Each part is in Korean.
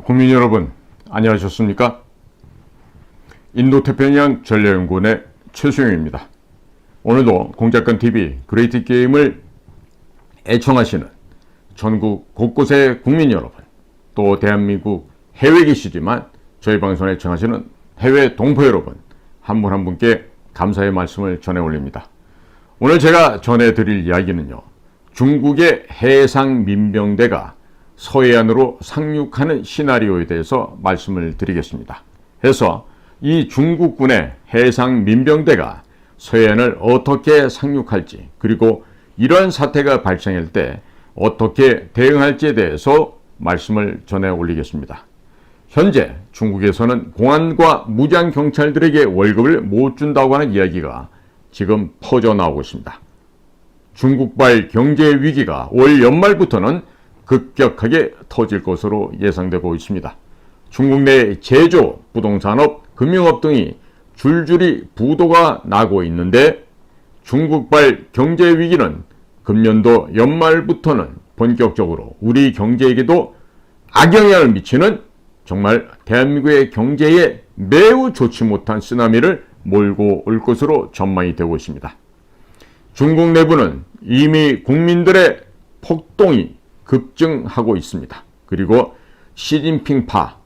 국민 여러분, 안녕하셨습니까? 인도태평양 전략연구원의 최수영입니다. 오늘도 공작권TV 그레이트 게임을 애청하시는 전국 곳곳의 국민 여러분, 또 대한민국 해외에 계시지만 저희 방송을 애청하시는 해외 동포 여러분, 한 분 한 분께 감사의 말씀을 전해 올립니다. 오늘 제가 전해드릴 이야기는요, 중국의 해상 민병대가 서해안으로 상륙하는 시나리오에 대해서 말씀을 드리겠습니다. 해서 이 중국군의 해상 민병대가 서해안을 어떻게 상륙할지, 그리고 이러한 사태가 발생할 때 어떻게 대응할지에 대해서 말씀을 전해 올리겠습니다. 현재 중국에서는 공안과 무장경찰들에게 월급을 못 준다고 하는 이야기가 지금 퍼져나오고 있습니다. 중국발 경제 위기가 올 연말부터는 급격하게 터질 것으로 예상되고 있습니다. 중국 내 제조, 부동산업, 금융업 등이 줄줄이 부도가 나고 있는데 중국발 경제 위기는 금년도 연말부터는 본격적으로 우리 경제에게도 악영향을 미치는 정말 대한민국의 경제에 매우 좋지 못한 쓰나미를 몰고 올 것으로 전망이 되고 있습니다. 중국 내부는 이미 국민들의 폭동이 급증하고 있습니다. 그리고 시진핑파,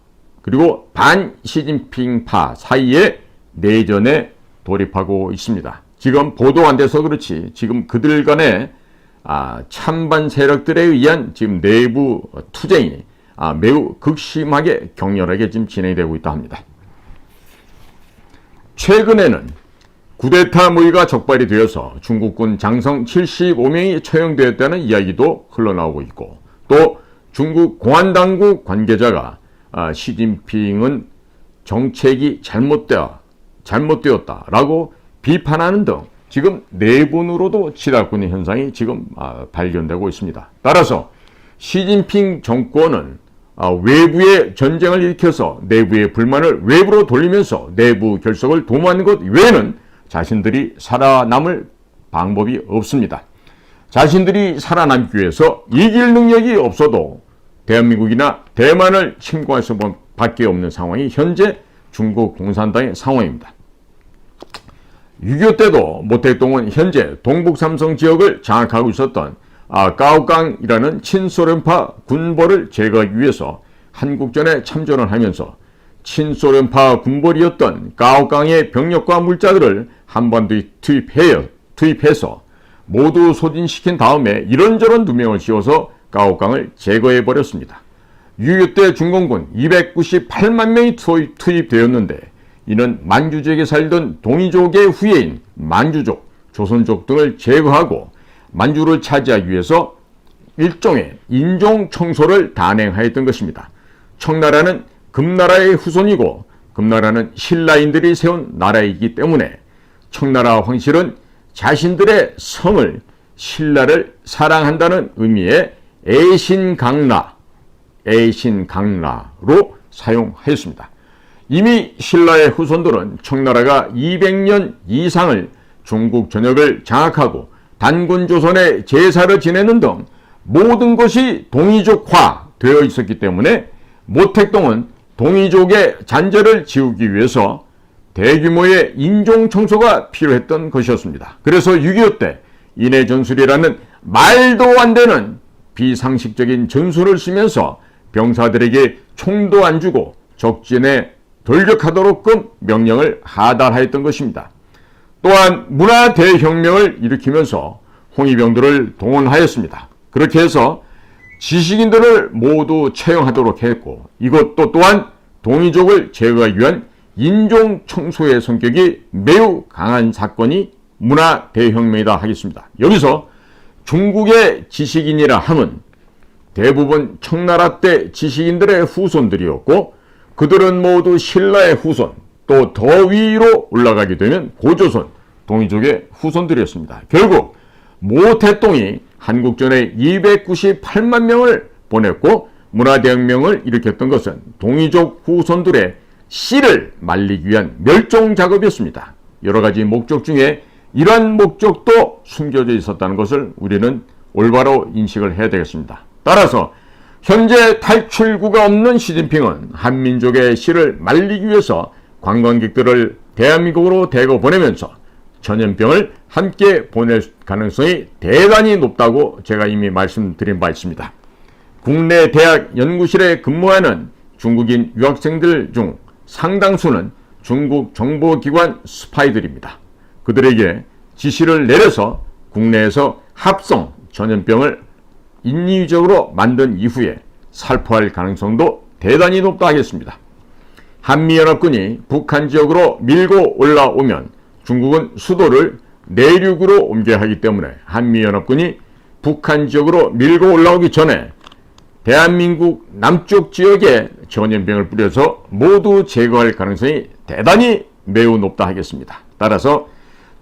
그리고 반 시진핑파 사이에 내전에 돌입하고 있습니다. 지금 보도 안 돼서 그렇지 지금 그들 간의 찬반 세력들에 의한 지금 내부 투쟁이 매우 극심하게 격렬하게 지금 진행되고 있다 합니다. 최근에는 쿠데타 모의가 적발이 되어서 중국군 장성 75명이 처형되었다는 이야기도 흘러나오고 있고, 또 중국 공안당국 관계자가 시진핑은 정책이 잘못되었다라고 비판하는 등 지금 내분으로도 치닫고 현상이 지금 발견되고 있습니다. 따라서 시진핑 정권은 외부의 전쟁을 일으켜서 내부의 불만을 외부로 돌리면서 내부 결속을 도모하는 것 외에는 자신들이 살아남을 방법이 없습니다. 자신들이 살아남기 위해서 이길 능력이 없어도 대한민국이나 대만을 침공할 수밖에 없는 상황이 현재 중국 공산당의 상황입니다. 6.25 때도 모택동은 현재 동북삼성 지역을 장악하고 있었던 가오강이라는 친소련파 군벌을 제거하기 위해서 한국전에 참전을 하면서 친소련파 군벌이었던 가오강의 병력과 물자들을 한반도에 투입해서 모두 소진시킨 다음에 이런저런 누명을 씌워서 가오강을 제거해버렸습니다. 6.25 때 중공군 298만 명이 투입되었는데 이는 만주족에 살던 동이족의 후예인 만주족, 조선족 등을 제거하고 만주를 차지하기 위해서 일종의 인종 청소를 단행하였던 것입니다. 청나라는 금나라의 후손이고 금나라는 신라인들이 세운 나라이기 때문에 청나라 황실은 자신들의 성을 신라를 사랑한다는 의미의 애신강라로 사용하였습니다. 이미 신라의 후손들은 청나라가 200년 이상을 중국 전역을 장악하고 단군조선의 제사를 지내는 등 모든 것이 동이족화 되어 있었기 때문에 모택동은 동이족의 잔재를 지우기 위해서 대규모의 인종청소가 필요했던 것이었습니다. 그래서 6.25 때 인해전술이라는 말도 안 되는 비상식적인 전술을 쓰면서 병사들에게 총도 안 주고 적진에 돌격하도록끔 명령을 하달하였던 것입니다. 또한 문화대혁명을 일으키면서 홍위병들을 동원하였습니다. 그렇게 해서 지식인들을 모두 처형하도록 했고, 이것도 또한 동이족을 제거하기 위한 인종청소의 성격이 매우 강한 사건이 문화대혁명이다 하겠습니다. 여기서 중국의 지식인이라 함은 대부분 청나라 때 지식인들의 후손들이었고, 그들은 모두 신라의 후손, 또 더 위로 올라가게 되면 고조선, 동이족의 후손들이었습니다. 결국 모택동이 한국전에 298만 명을 보냈고 문화대혁명을 일으켰던 것은 동이족 후손들의 씨를 말리기 위한 멸종 작업이었습니다. 여러 가지 목적 중에 이러한 목적도 숨겨져 있었다는 것을 우리는 올바로 인식을 해야 되겠습니다. 따라서 현재 탈출구가 없는 시진핑은 한민족의 시를 말리기 위해서 관광객들을 대한민국으로 대거 보내면서 전염병을 함께 보낼 가능성이 대단히 높다고 제가 이미 말씀드린 바 있습니다. 국내 대학 연구실에 근무하는 중국인 유학생들 중 상당수는 중국 정보기관 스파이들입니다. 그들에게 지시를 내려서 국내에서 합성 전염병을 인위적으로 만든 이후에 살포할 가능성도 대단히 높다 하겠습니다. 한미연합군이 북한 지역으로 밀고 올라오면 중국은 수도를 내륙으로 옮겨야 하기 때문에 한미연합군이 북한 지역으로 밀고 올라오기 전에 대한민국 남쪽 지역에 전염병을 뿌려서 모두 제거할 가능성이 대단히 매우 높다 하겠습니다. 따라서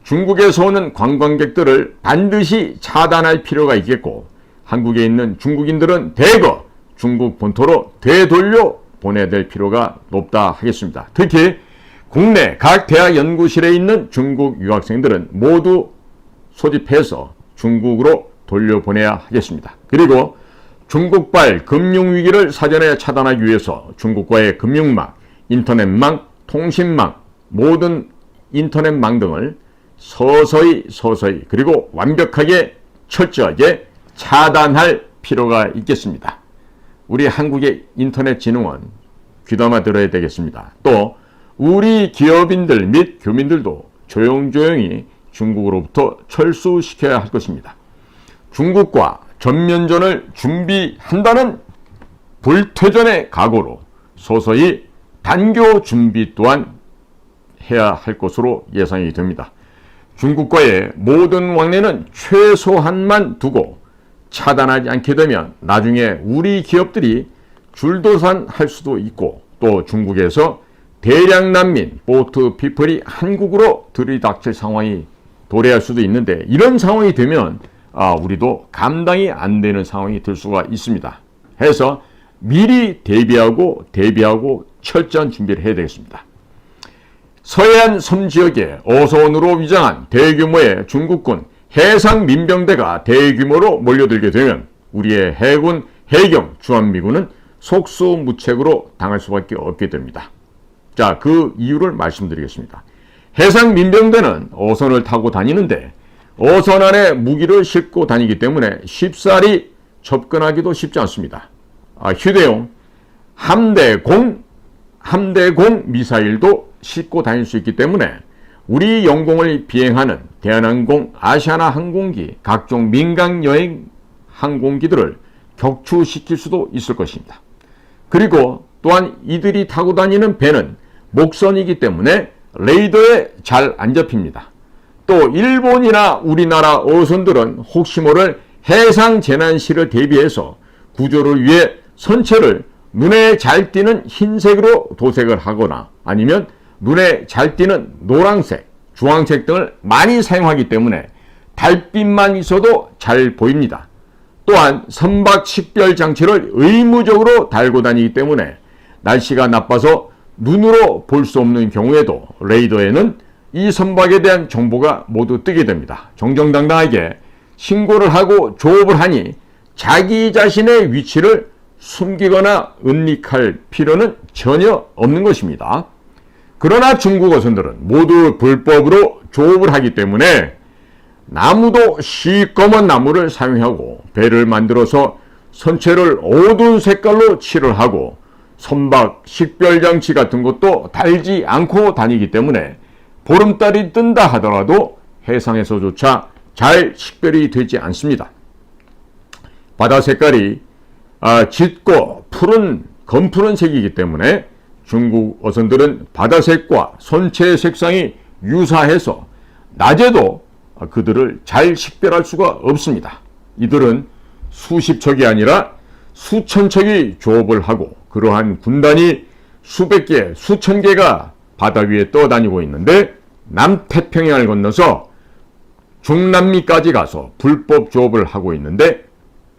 중국에서 오는 관광객들을 반드시 차단할 필요가 있겠고, 한국에 있는 중국인들은 대거 중국 본토로 되돌려 보내야 될 필요가 높다 하겠습니다. 특히 국내 각 대학 연구실에 있는 중국 유학생들은 모두 소집해서 중국으로 돌려보내야 하겠습니다. 그리고 중국발 금융위기를 사전에 차단하기 위해서 중국과의 금융망, 인터넷망, 통신망, 모든 인터넷망 등을 서서히 그리고 완벽하게 철저하게 차단할 필요가 있겠습니다. 우리 한국의 인터넷진흥원 귀담아 들어야 되겠습니다. 또 우리 기업인들 및 교민들도 조용조용히 중국으로부터 철수시켜야 할 것입니다. 중국과 전면전을 준비한다는 불퇴전의 각오로 서서히 단교 준비 또한 해야 할 것으로 예상이 됩니다. 중국과의 모든 왕래는 최소한만 두고 차단하지 않게 되면 나중에 우리 기업들이 줄도산할 수도 있고, 또 중국에서 대량 난민, 보트 피플이 한국으로 들이닥칠 상황이 도래할 수도 있는데, 이런 상황이 되면 우리도 감당이 안 되는 상황이 될 수가 있습니다. 해서 미리 대비하고 철저한 준비를 해야 되겠습니다. 서해안 섬 지역에 어선으로 위장한 대규모의 중국군 해상 민병대가 대규모로 몰려들게 되면 우리의 해군, 해경, 주한미군은 속수무책으로 당할 수밖에 없게 됩니다. 자, 그 이유를 말씀드리겠습니다. 해상 민병대는 어선을 타고 다니는데 어선 안에 무기를 싣고 다니기 때문에 쉽사리 접근하기도 쉽지 않습니다. 휴대용 함대공 미사일도 싣고 다닐 수 있기 때문에 우리 영공을 비행하는 대한항공, 아시아나 항공기, 각종 민간 여행 항공기들을 격추시킬 수도 있을 것입니다. 그리고 또한 이들이 타고 다니는 배는 목선이기 때문에 레이더에 잘 안 잡힙니다. 또 일본이나 우리나라 어선들은 혹시 모를 해상 재난 시를 대비해서 구조를 위해 선체를 눈에 잘 띄는 흰색으로 도색을 하거나 아니면 눈에 잘 띄는 노란색, 주황색 등을 많이 사용하기 때문에 달빛만 있어도 잘 보입니다. 또한 선박 식별 장치를 의무적으로 달고 다니기 때문에 날씨가 나빠서 눈으로 볼 수 없는 경우에도 레이더에는 이 선박에 대한 정보가 모두 뜨게 됩니다. 정정당당하게 신고를 하고 조업을 하니 자기 자신의 위치를 숨기거나 은닉할 필요는 전혀 없는 것입니다. 그러나 중국 어선들은 모두 불법으로 조업을 하기 때문에 나무도 시꺼먼 나무를 사용하고 배를 만들어서 선체를 어두운 색깔로 칠을 하고 선박 식별장치 같은 것도 달지 않고 다니기 때문에 보름달이 뜬다 하더라도 해상에서조차 잘 식별이 되지 않습니다. 바다 색깔이 짙고 검푸른 색이기 때문에 중국 어선들은 바다색과 선체의 색상이 유사해서 낮에도 그들을 잘 식별할 수가 없습니다. 이들은 수십 척이 아니라 수천 척이 조업을 하고 그러한 군단이 수백 개, 수천 개가 바다 위에 떠다니고 있는데 남태평양을 건너서 중남미까지 가서 불법 조업을 하고 있는데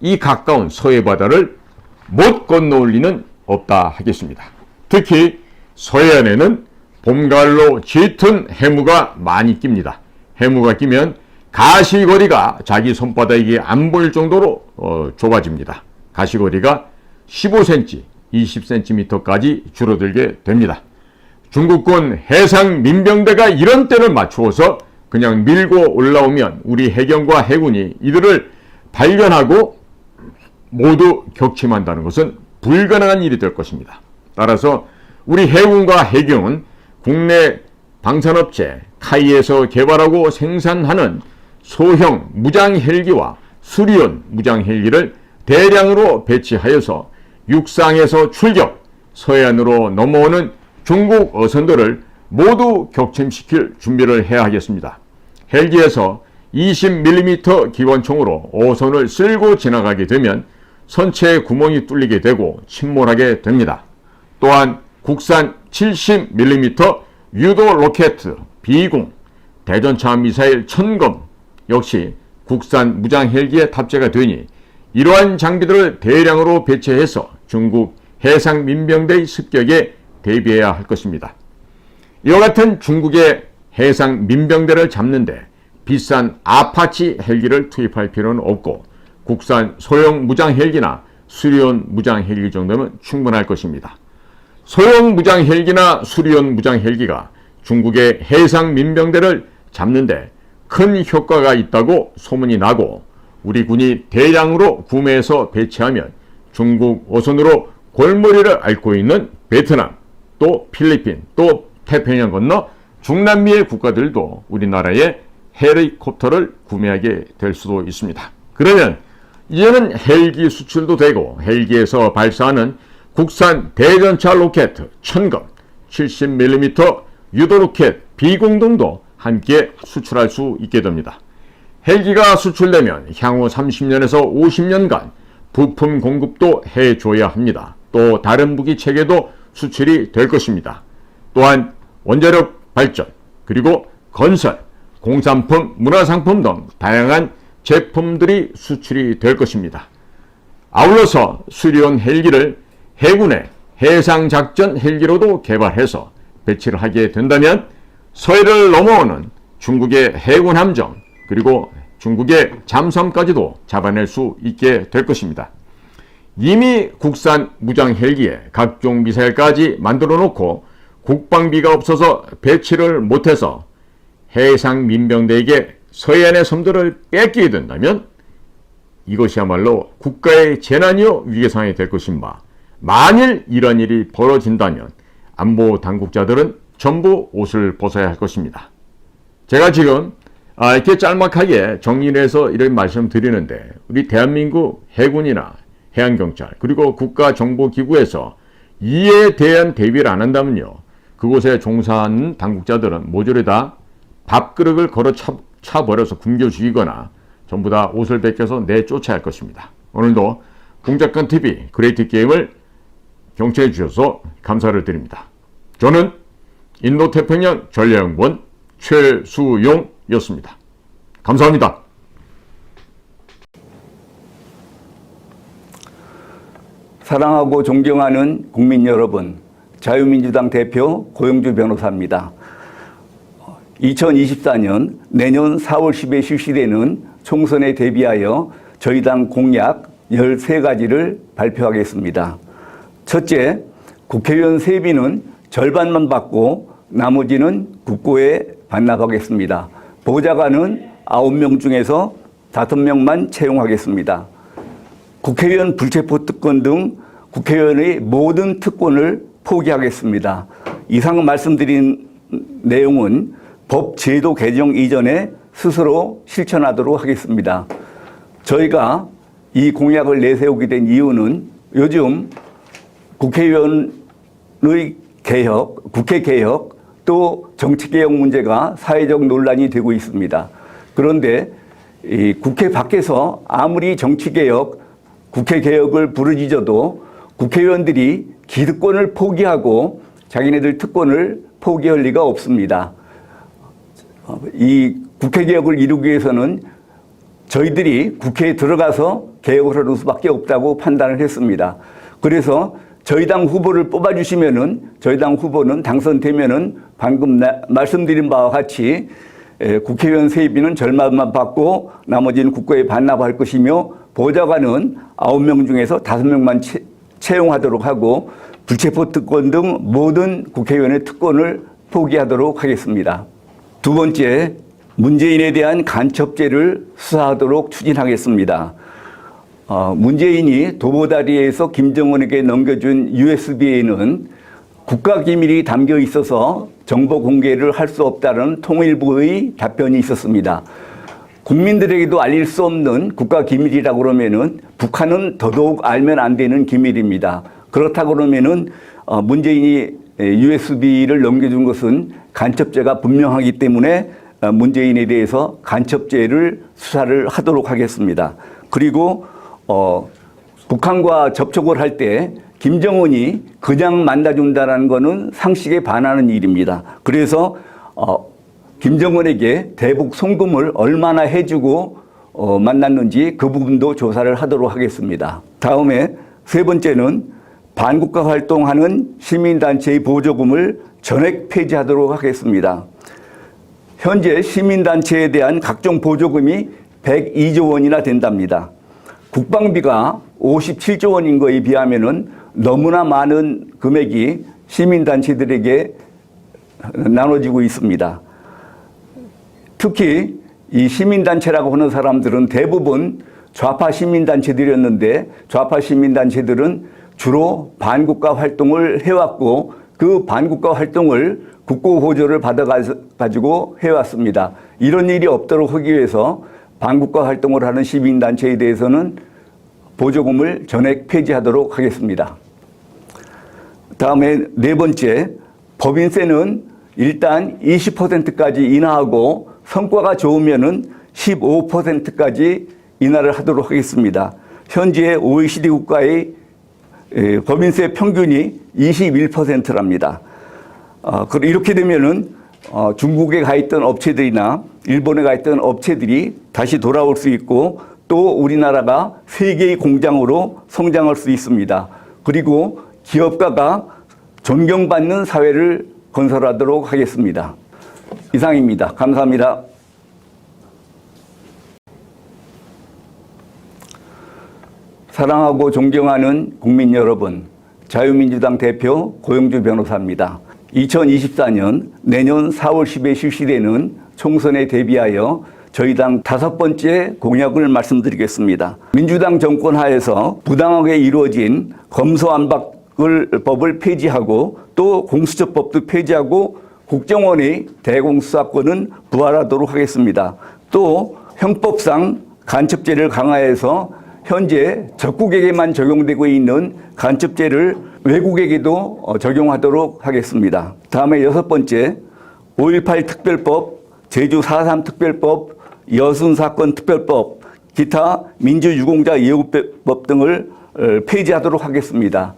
이 가까운 서해 바다를 못 건너올 리는 없다 하겠습니다. 특히 서해안에는 봄가을로 짙은 해무가 많이 낍니다. 해무가 끼면 가시거리가 자기 손바닥이 안 보일 정도로 좁아집니다. 가시거리가 15cm, 20cm까지 줄어들게 됩니다. 중국군 해상 민병대가 이런 때를 맞추어서 그냥 밀고 올라오면 우리 해경과 해군이 이들을 발견하고 모두 격침한다는 것은 불가능한 일이 될 것입니다. 따라서 우리 해군과 해경은 국내 방산업체 카이에서 개발하고 생산하는 소형 무장 헬기와 수리온 무장 헬기를 대량으로 배치하여서 육상에서 출격, 서해안으로 넘어오는 중국 어선들을 모두 격침시킬 준비를 해야 하겠습니다. 헬기에서 20mm 기관총으로 어선을 쓸고 지나가게 되면 선체에 구멍이 뚫리게 되고 침몰하게 됩니다. 또한 국산 70mm 유도 로켓 B-20, 대전차 미사일 천검 역시 국산 무장 헬기에 탑재가 되니 이러한 장비들을 대량으로 배치해서 중국 해상 민병대의 습격에 대비해야 할 것입니다. 이와 같은 중국의 해상 민병대를 잡는데 비싼 아파치 헬기를 투입할 필요는 없고 국산 소형 무장 헬기나 수리온 무장 헬기 정도면 충분할 것입니다. 소형 무장 헬기나 수리온 무장 헬기가 중국의 해상 민병대를 잡는데 큰 효과가 있다고 소문이 나고 우리 군이 대량으로 구매해서 배치하면 중국 어선으로 골머리를 앓고 있는 베트남, 또 필리핀, 또 태평양 건너 중남미의 국가들도 우리나라의 헬리콥터를 구매하게 될 수도 있습니다. 그러면 이제는 헬기 수출도 되고 헬기에서 발사하는 국산 대전차 로켓 천검, 70mm 유도 로켓 B-20 등도 함께 수출할 수 있게 됩니다. 헬기가 수출되면 향후 30년에서 50년간 부품 공급도 해줘야 합니다. 또 다른 무기 체계도 수출이 될 것입니다. 또한 원자력 발전, 그리고 건설, 공산품, 문화상품 등 다양한 제품들이 수출이 될 것입니다. 아울러서 수리온 헬기를 해군의 해상작전 헬기로도 개발해서 배치를 하게 된다면 서해를 넘어오는 중국의 해군 함정 그리고 중국의 잠수함까지도 잡아낼 수 있게 될 것입니다. 이미 국산 무장 헬기에 각종 미사일까지 만들어 놓고 국방비가 없어서 배치를 못해서 해상 민병대에게 서해안의 섬들을 뺏기게 된다면 이것이야말로 국가의 재난이요 위기상황이 될 것인가. 만일 이런 일이 벌어진다면 안보 당국자들은 전부 옷을 벗어야 할 것입니다. 제가 지금 이렇게 짤막하게 정리를 해서 이런 말씀 드리는데 우리 대한민국 해군이나 해양경찰 그리고 국가정보기구에서 이에 대한 대비를 안 한다면요. 그곳에 종사하는 당국자들은 모조리 다 밥그릇을 걸어 차버려서 굶겨 죽이거나 전부 다 옷을 벗겨서 내쫓아야 할 것입니다. 오늘도 공작관TV 그레이트 게임을 경청해 주셔서 감사를 드립니다. 저는 인도태평양 전략연구원 최수용이었습니다. 감사합니다. 사랑하고 존경하는 국민 여러분, 자유민주당 대표 고영주 변호사입니다. 2024년 내년 4월 10일에 실시되는 총선에 대비하여 저희 당 공약 13가지를 발표하겠습니다. 첫째, 국회의원 세비는 절반만 받고 나머지는 국고에 반납하겠습니다. 보좌관은 9명 중에서 5명만 채용하겠습니다. 국회의원 불체포 특권 등 국회의원의 모든 특권을 포기하겠습니다. 이상 말씀드린 내용은 법 제도 개정 이전에 스스로 실천하도록 하겠습니다. 저희가 이 공약을 내세우게 된 이유는 요즘 국회의원의 개혁, 국회 개혁, 또 정치 개혁 문제가 사회적 논란이 되고 있습니다. 그런데 이 국회 밖에서 아무리 정치 개혁, 국회 개혁을 부르짖어도 국회의원들이 기득권을 포기하고 자기네들 특권을 포기할 리가 없습니다. 이 국회 개혁을 이루기 위해서는 저희들이 국회에 들어가서 개혁을 하는 수밖에 없다고 판단을 했습니다. 그래서 저희 당 후보를 뽑아주시면은 저희 당 후보는 당선되면은 방금 말씀드린 바와 같이 국회의원 세비는 절반만 받고 나머지는 국고에 반납할 것이며 보좌관은 9명 중에서 5명만 채용하도록 하고 불체포 특권 등 모든 국회의원의 특권을 포기하도록 하겠습니다. 두 번째, 문재인에 대한 간첩죄를 수사하도록 추진하겠습니다. 문재인이 도보다리에서 김정은에게 넘겨준 USB에는 국가기밀이 담겨 있어서 정보 공개를 할 수 없다는 통일부의 답변이 있었습니다. 국민들에게도 알릴 수 없는 국가기밀이라고 그러면은 북한은 더더욱 알면 안 되는 기밀입니다. 그렇다고 그러면은 문재인이 USB를 넘겨준 것은 간첩죄가 분명하기 때문에 문재인에 대해서 간첩죄를 수사를 하도록 하겠습니다. 그리고 북한과 접촉을 할 때 김정은이 그냥 만나준다는 것은 상식에 반하는 일입니다. 그래서 김정은에게 대북 송금을 얼마나 해주고 만났는지 그 부분도 조사를 하도록 하겠습니다. 다음에 세 번째는 반국가 활동하는 시민단체의 보조금을 전액 폐지하도록 하겠습니다. 현재 시민단체에 대한 각종 보조금이 102조 원이나 된답니다. 국방비가 57조 원인 거에 비하면은 너무나 많은 금액이 시민단체들에게 나눠지고 있습니다. 특히 이 시민단체라고 하는 사람들은 대부분 좌파 시민단체들이었는데 좌파 시민단체들은 주로 반국가 활동을 해왔고 그 반국가 활동을 국고 보조를 받아가지고 해왔습니다. 이런 일이 없도록 하기 위해서 반국가 활동을 하는 시민단체에 대해서는 보조금을 전액 폐지하도록 하겠습니다. 다음에 네 번째, 법인세는 일단 20%까지 인하하고 성과가 좋으면은 15%까지 인하를 하도록 하겠습니다. 현재 OECD 국가의 법인세 평균이 21%랍니다. 이렇게 되면은 중국에 가 있던 업체들이나 일본에 가 있던 업체들이 다시 돌아올 수 있고 또 우리나라가 세계의 공장으로 성장할 수 있습니다. 그리고 기업가가 존경받는 사회를 건설하도록 하겠습니다. 이상입니다. 감사합니다. 사랑하고 존경하는 국민 여러분, 자유민주당 대표 고영주 변호사입니다. 2024년 내년 4월 10일 실시되는 총선에 대비하여 저희 당 5번째 공약을 말씀드리겠습니다. 민주당 정권 하에서 부당하게 이루어진 검소안박을 폐지하고 또 공수처법도 폐지하고 국정원의 대공수사권은 부활하도록 하겠습니다. 또 형법상 간첩죄를 강화해서 현재 적국에게만 적용되고 있는 간첩죄를 외국에게도 적용하도록 하겠습니다. 다음에 6번째, 5.18 특별법, 제주 4.3 특별법, 여순사건 특별법, 기타 민주유공자 예우법 등을 폐지하도록 하겠습니다.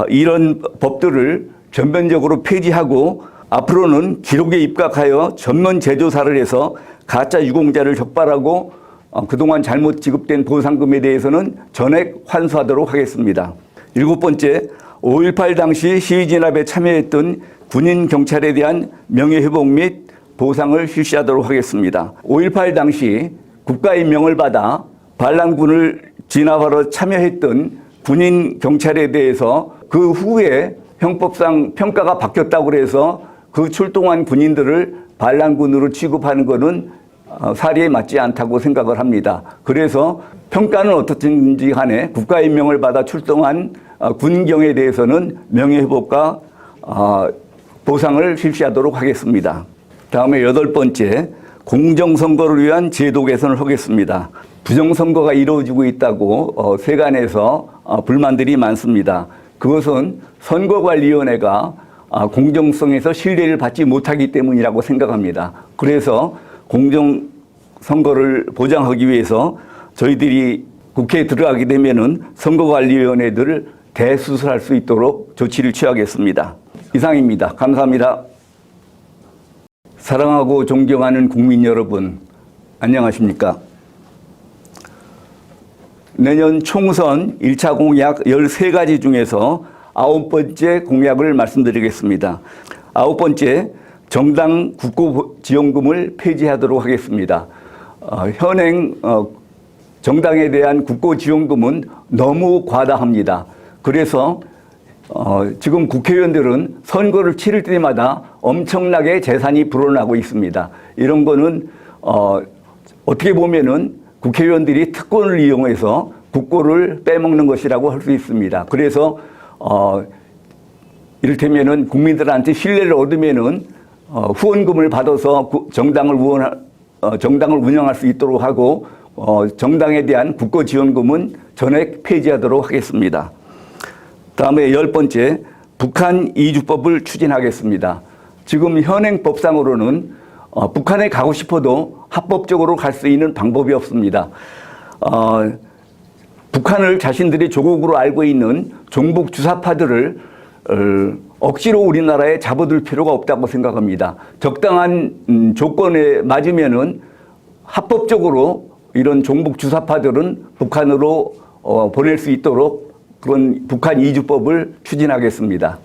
이런 법들을 전면적으로 폐지하고 앞으로는 기록에 입각하여 전면 재조사를 해서 가짜 유공자를 적발하고 그동안 잘못 지급된 보상금에 대해서는 전액 환수하도록 하겠습니다. 7번째, 5.18 당시 시위진압에 참여했던 군인 경찰에 대한 명예회복 및 보상을 실시하도록 하겠습니다. 5.18 당시 국가의 명을 받아 반란군을 진압하러 참여했던 군인 경찰에 대해서 그 후에 형법상 평가가 바뀌었다고 해서 그 출동한 군인들을 반란군으로 취급하는 것은 사리에 맞지 않다고 생각을 합니다. 그래서 평가는 어떻든지 간에 국가의 명을 받아 출동한 군경에 대해서는 명예회복과 보상을 실시하도록 하겠습니다. 다음에 8번째, 공정선거를 위한 제도 개선을 하겠습니다. 부정선거가 이루어지고 있다고 세간에서 불만들이 많습니다. 그것은 선거관리위원회가 공정성에서 신뢰를 받지 못하기 때문이라고 생각합니다. 그래서 공정선거를 보장하기 위해서 저희들이 국회에 들어가게 되면은 선거관리위원회들을 대수술할 수 있도록 조치를 취하겠습니다. 이상입니다. 감사합니다. 사랑하고 존경하는 국민 여러분, 안녕하십니까? 내년 총선 1차 공약 13가지 중에서 9번째 공약을 말씀드리겠습니다. 9번째, 정당 국고지원금을 폐지하도록 하겠습니다. 현행 정당에 대한 국고지원금은 너무 과다합니다. 그래서 지금 국회의원들은 선거를 치를 때마다 엄청나게 재산이 불어나고 있습니다. 이런 거는 어떻게 보면은 국회의원들이 특권을 이용해서 국고를 빼먹는 것이라고 할 수 있습니다. 그래서 이를테면은 국민들한테 신뢰를 얻으면은 후원금을 받아서 정당을 운영할 수 있도록 하고 정당에 대한 국고 지원금은 전액 폐지하도록 하겠습니다. 다음에 10번째, 북한 이주법을 추진하겠습니다. 지금 현행 법상으로는 북한에 가고 싶어도 합법적으로 갈 수 있는 방법이 없습니다. 북한을 자신들이 조국으로 알고 있는 종북 주사파들을 억지로 우리나라에 잡아둘 필요가 없다고 생각합니다. 적당한 조건에 맞으면은 합법적으로 이런 종북 주사파들은 북한으로 보낼 수 있도록 그런 북한 이주법을 추진하겠습니다.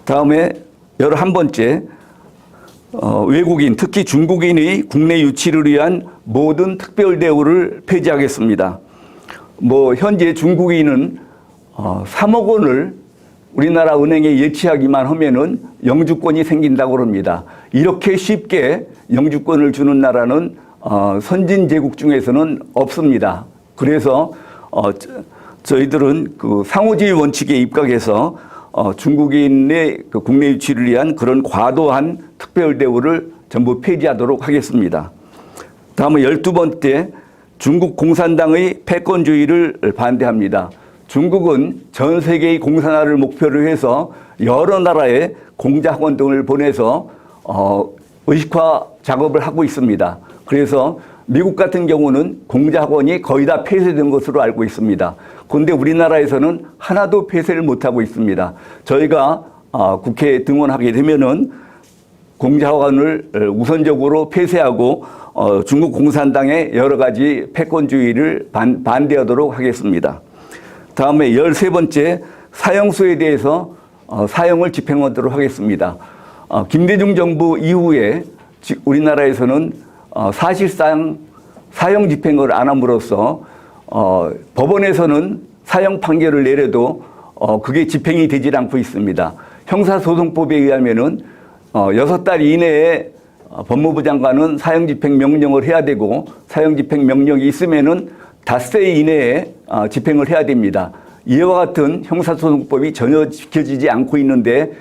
다음에 11번째, 외국인, 특히 중국인의 국내 유치를 위한 모든 특별 대우를 폐지하겠습니다. 현재 중국인은 3억 원을 우리나라 은행에 예치하기만 하면은 영주권이 생긴다고 합니다. 이렇게 쉽게 영주권을 주는 나라는 선진 제국 중에서는 없습니다. 그래서 저희들은 그 상호주의 원칙에 입각해서 중국인의 그 국내 유치를 위한 그런 과도한 특별 대우를 전부 폐지하도록 하겠습니다. 다음은 12번째, 중국 공산당의 패권주의를 반대합니다. 중국은 전 세계의 공산화를 목표로 해서 여러 나라에 공자학원 등을 보내서 의식화 작업을 하고 있습니다. 그래서 미국 같은 경우는 공자학원이 거의 다 폐쇄된 것으로 알고 있습니다. 그런데 우리나라에서는 하나도 폐쇄를 못하고 있습니다. 저희가 국회에 등원하게 되면은 공자학원을 우선적으로 폐쇄하고 중국 공산당의 여러 가지 패권주의를 반대하도록 하겠습니다. 다음에 13번째, 사형수에 대해서 사형을 집행하도록 하겠습니다. 김대중 정부 이후에 우리나라에서는 사실상 사형 집행을 안 함으로써 법원에서는 사형 판결을 내려도 그게 집행이 되질 않고 있습니다. 형사소송법에 의하면은 6달 이내에 법무부 장관은 사형 집행 명령을 해야 되고 사형 집행 명령이 있으면은 닷새 이내에 집행을 해야 됩니다. 이와 같은 형사소송법이 전혀 지켜지지 않고 있는데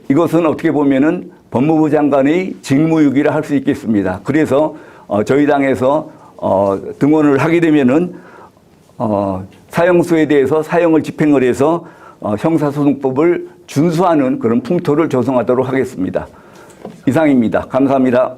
이것은 어떻게 보면은 법무부 장관의 직무유기라 할 수 있겠습니다. 그래서 저희 당에서 등원을 하게 되면은 사형수에 대해서 사형을 집행을 해서 형사소송법을 준수하는 그런 풍토를 조성하도록 하겠습니다. 이상입니다. 감사합니다.